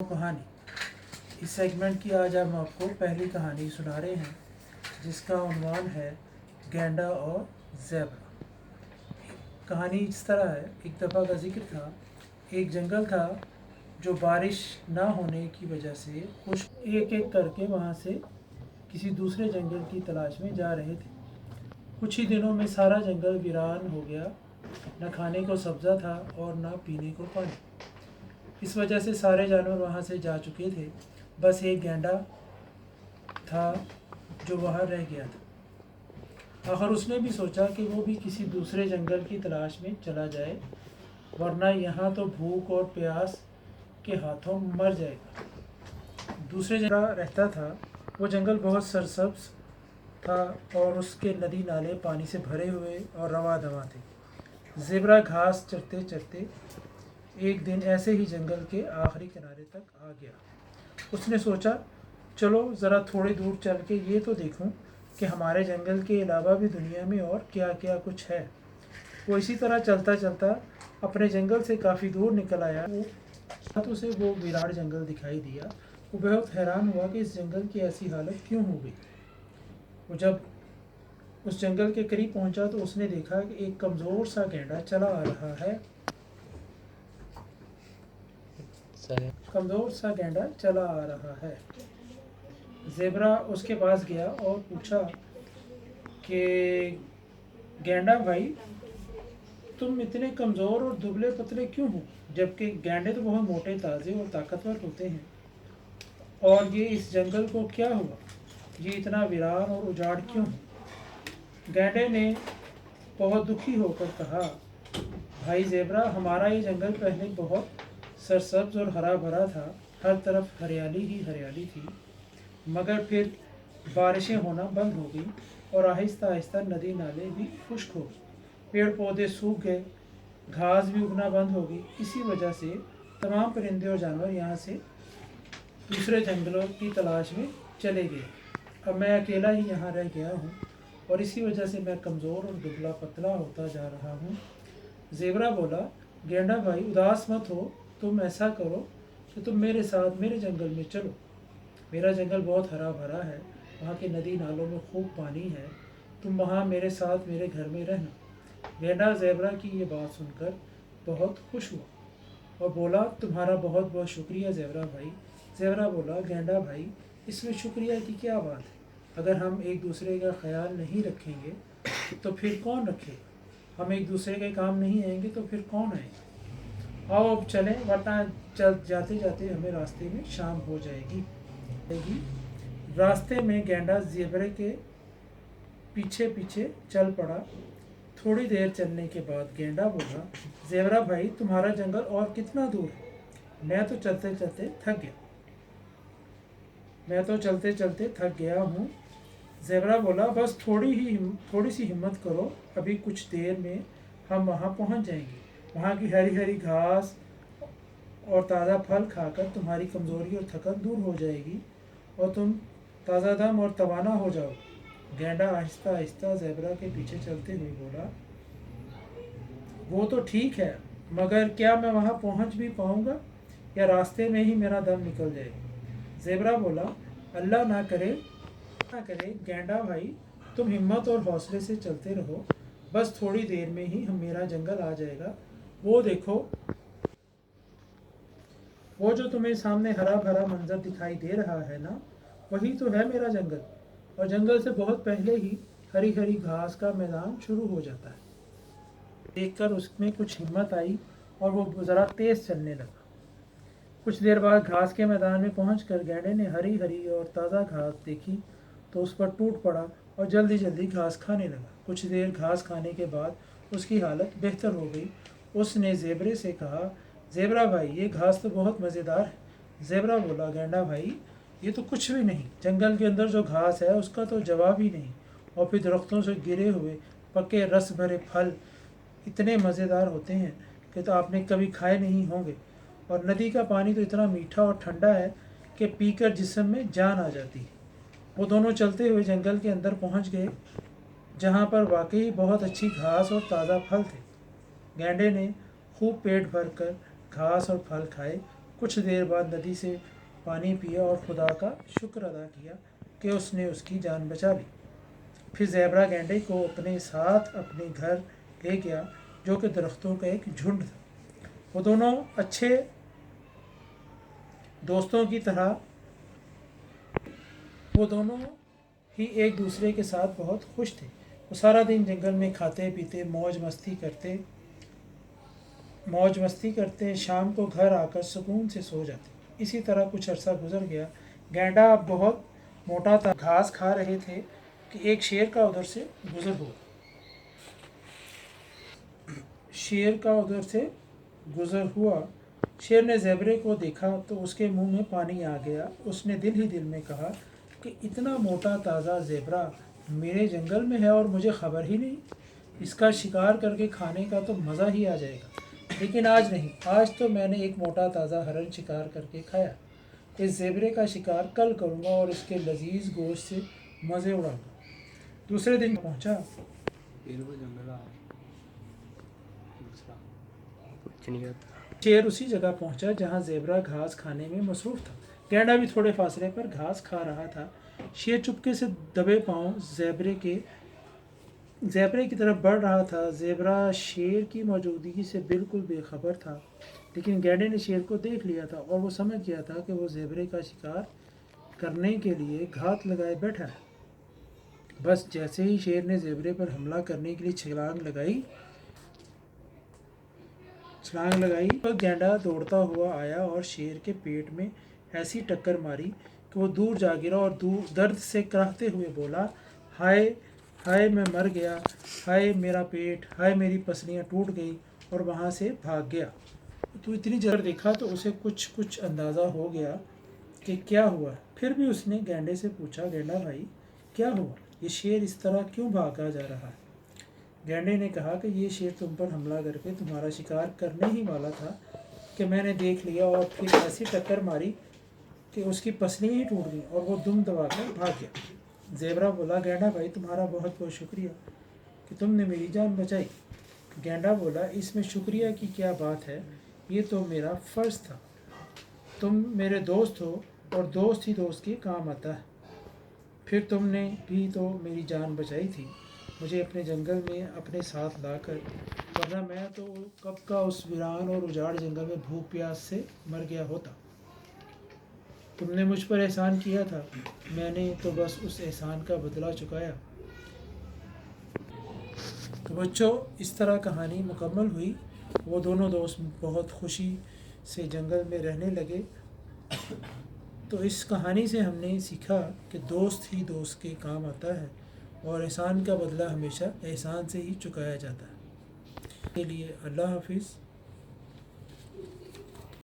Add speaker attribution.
Speaker 1: कहानी। इस सेगमेंट की आज हम आपको पहली कहानी सुना रहे हैं जिसका उन्वान है गैंडा और ज़ेब्रा। कहानी इस तरह है, एक दफ़ा का जिक्र था। एक जंगल था जो बारिश ना होने की वजह से खुश्क एक एक करके वहाँ से किसी दूसरे जंगल की तलाश में जा रहे थे। कुछ ही दिनों में सारा जंगल वीरान हो गया। न खाने को सब्ज़ा था और न पीने को पानी। इस वजह से सारे जानवर वहाँ से जा चुके थे। बस एक गैंडा था जो वहाँ रह गया था। आखिर उसने भी सोचा कि वो भी किसी दूसरे जंगल की तलाश में चला जाए, वरना यहाँ तो भूख और प्यास के हाथों मर जाएगा। दूसरे जगह रहता था। वो जंगल बहुत सरसब्ज था और उसके नदी नाले पानी से भरे हुए और रवा दवा थे। ज़ेब्रा घास चरते चरते एक दिन ऐसे ही जंगल के आखिरी किनारे तक आ गया। उसने सोचा, चलो ज़रा थोड़ी दूर चल के ये तो देखूं कि हमारे जंगल के अलावा भी दुनिया में और क्या क्या कुछ है। वो इसी तरह चलता चलता अपने जंगल से काफ़ी दूर निकल आया। तो उसे वो विराट जंगल दिखाई दिया। वो बहुत हैरान हुआ कि इस जंगल की ऐसी हालत क्यों हो गई। वो जब उस जंगल के करीब पहुंचा तो उसने देखा कि एक कमज़ोर सा गैंडा चला आ रहा है। कमज़ोर सा गैंडा चला आ रहा है। ज़ेब्रा उसके पास गया और पूछा कि गैंडा भाई, तुम इतने कमज़ोर और दुबले पतले क्यों हो, जबकि गैंडे तो बहुत मोटे ताज़े और ताकतवर होते हैं। और ये इस जंगल को क्या हुआ, ये इतना वीरान और उजाड़ क्यों है। गैंडे ने बहुत दुखी होकर कहा, भाई ज़ेब्रा, हमारा ये जंगल पहले बहुत सरसब्ज और हरा भरा था। हर तरफ हरियाली ही हरियाली थी। मगर फिर बारिशें होना बंद हो गई और आहिस्ता आहिस्ता नदी नाले भी खुश्क हो गए। पेड़ पौधे सूख गए, घास भी उगना बंद हो गई। इसी वजह से तमाम परिंदे और जानवर यहाँ से दूसरे जंगलों की तलाश में चले गए। अब मैं अकेला ही यहाँ रह गया हूँ और इसी वजह से मैं कमज़ोर और दुबला पतला होता जा रहा हूँ। ज़ेब्रा बोला, गैंडा भाई उदास मत हो, तुम ऐसा करो कि तुम मेरे साथ मेरे जंगल में चलो। मेरा जंगल बहुत हरा भरा है, वहाँ के नदी नालों में खूब पानी है। तुम वहाँ मेरे साथ मेरे घर में रहना। गैंडा ज़ेब्रा की ये बात सुनकर बहुत खुश हुआ और बोला, तुम्हारा बहुत बहुत शुक्रिया ज़ेब्रा भाई। ज़ेब्रा बोला, गैंडा भाई, इसमें शुक्रिया की क्या बात है। अगर हम एक दूसरे का ख्याल नहीं रखेंगे तो फिर कौन रखेगा। हम एक दूसरे के काम नहीं आएंगे तो फिर कौन आएगा। आओ अब चलें, वरना चल जाते जाते हमें रास्ते में शाम हो जाएगी। रास्ते में गैंडा ज़ेब्रे के पीछे पीछे चल पड़ा। थोड़ी देर चलने के बाद गैंडा बोला, ज़ेब्रा भाई, तुम्हारा जंगल और कितना दूर है। मैं तो चलते चलते थक गया हूँ। ज़ेब्रा बोला, बस थोड़ी सी हिम्मत करो, अभी कुछ देर में हम वहाँ पहुँच जाएंगे। वहाँ की हरी हरी घास और ताज़ा फल खाकर तुम्हारी कमज़ोरी और थकन दूर हो जाएगी और तुम ताज़ा दम और तवाना हो जाओगे। गैंडा आहिस्ता आहिस्ता ज़ेब्रा के पीछे चलते हुए बोला, वो तो ठीक है, मगर क्या मैं वहाँ पहुँच भी पाऊँगा या रास्ते में ही मेरा दम निकल जाएगा। ज़ेब्रा बोला, अल्लाह ना करे गैंडा भाई, तुम हिम्मत और हौसले से चलते रहो। बस थोड़ी देर में ही मेरा जंगल आ जाएगा। वो देखो, वो जो तुम्हें सामने हरा भरा मंजर दिखाई दे रहा है ना, वही तो है मेरा जंगल। और जंगल से बहुत पहले ही हरी हरी घास का मैदान शुरू हो जाता है। देखकर उसमें कुछ हिम्मत आई और वो ज़रा तेज़ चलने लगा। कुछ देर बाद घास के मैदान में पहुंचकर गैंडे ने हरी हरी और ताज़ा घास देखी तो उस पर टूट पड़ा और जल्दी जल्दी घास खाने लगा। कुछ देर घास खाने के बाद उसकी हालत बेहतर हो गई। उसने ज़ेब्रे से कहा, ज़ेब्रा भाई, ये घास तो बहुत मज़ेदार है। ज़ेब्रा बोला, गैंडा भाई, ये तो कुछ भी नहीं। जंगल के अंदर जो घास है उसका तो जवाब ही नहीं। और फिर दरख्तों से गिरे हुए पके रस भरे फल इतने मज़ेदार होते हैं कि तो आपने कभी खाए नहीं होंगे। और नदी का पानी तो इतना मीठा और ठंडा है कि पीकर जिस्म में जान आ जाती है। वो दोनों चलते हुए जंगल के अंदर पहुंच गए, जहां पर वाकई बहुत अच्छी घास और ताज़ा फल थे। गैंडे ने खूब पेट भर कर घास और फल खाए کچھ دیر بعد ندی سے پانی پیا اور خدا کا شکر ادا کیا کہ اس نے اس کی جان بچا لی۔ پھر زیبرا گینڈے کو اپنے ساتھ اپنے گھر لے گیا جو کہ درختوں کا ایک جھنڈ تھا۔ وہ دونوں اچھے دوستوں کی طرح وہ دونوں ہی ایک دوسرے کے ساتھ بہت خوش تھے۔ وہ سارا دن جنگل میں کھاتے پیتے موج مستی کرتے شام کو گھر آ کر سکون سے سو جاتے۔ اسی طرح کچھ عرصہ گزر گیا۔ گینڈا اب بہت موٹا تھا، گھاس کھا رہے تھے کہ ایک شیر کا ادھر سے گزر ہوا۔ شیر نے زیبرے کو دیکھا تو اس کے منہ میں پانی آ گیا۔ اس نے دل ہی دل میں کہا کہ اتنا موٹا تازہ زیبرا میرے جنگل میں ہے اور مجھے خبر ہی نہیں۔ اس کا شکار کر کے کھانے کا تو مزہ ہی آ جائے گا، لیکن آج نہیں۔ آج تو میں نے ایک موٹا تازہ ہرن شکار کر کے کھایا۔ اس زیبرے کا شکار کل کروں گا اور اس کے لذیذ گوشت سے مزے اڑاؤں گا۔ دوسرے دن پہنچا۔ شیر اسی جگہ پہنچا جہاں زیبرا گھاس کھانے میں مصروف تھا۔ گینڈا بھی تھوڑے فاصلے پر گھاس کھا رہا تھا۔ شیر چپکے سے دبے پاؤں زیبرے کی طرف بڑھ رہا تھا۔ زیبرا شیر کی موجودگی سے بالکل بے خبر تھا، لیکن گینڈے نے شیر کو دیکھ لیا تھا اور وہ سمجھ گیا تھا کہ وہ زیبرے کا شکار کرنے کے لیے گھات لگائے بیٹھا ہے۔ بس جیسے ہی شیر نے زیبرے پر حملہ کرنے کے لیے چھلانگ لگائی تو گینڈا دوڑتا ہوا آیا اور شیر کے پیٹ میں ایسی ٹکر ماری کہ وہ دور جا گرا اور درد سے کراہتے ہوئے بولا، ہائے ہائے میں مر گیا، ہائے میرا پیٹ، ہائے میری پسلیاں ٹوٹ گئی، اور وہاں سے بھاگ گیا۔ تو اتنی جلد دیکھا تو اسے کچھ اندازہ ہو گیا کہ کیا ہوا۔ پھر بھی اس نے گینڈے سے پوچھا، گینڈا بھائی کیا ہوا؟ یہ شیر اس طرح کیوں بھاگا جا رہا ہے؟ گینڈے نے کہا کہ یہ شیر تم پر حملہ کر کے تمہارا شکار کرنے ہی والا تھا کہ میں نے دیکھ لیا اور پھر ایسی ٹکر ماری کہ اس کی پسلیاں ہی ٹوٹ گئیں اور وہ دم دبا کر بھاگ گیا۔ زیبرا بولا، گینڈا بھائی تمہارا بہت بہت شکریہ کہ تم نے میری جان بچائی۔ گینڈا بولا، اس میں شکریہ کی کیا بات ہے، یہ تو میرا فرض تھا۔ تم میرے دوست ہو اور دوست ہی دوست کے کام آتا ہے۔ پھر تم نے بھی تو میری جان بچائی تھی مجھے اپنے جنگل میں اپنے ساتھ لا کر، ورنہ میں تو کب کا اس ویران اور اجاڑ جنگل میں بھوک پیاس سے مر گیا ہوتا۔ تم نے مجھ پر احسان کیا تھا، میں نے تو بس اس احسان کا بدلہ چکایا۔ تو بچوں، اس طرح کہانی مکمل ہوئی۔ وہ دونوں دوست بہت خوشی سے جنگل میں رہنے لگے۔ تو اس کہانی سے ہم نے سیکھا کہ دوست ہی دوست کے کام آتا ہے اور احسان کا بدلہ ہمیشہ احسان سے ہی چکایا جاتا ہے۔ کے لیے اللہ حافظ۔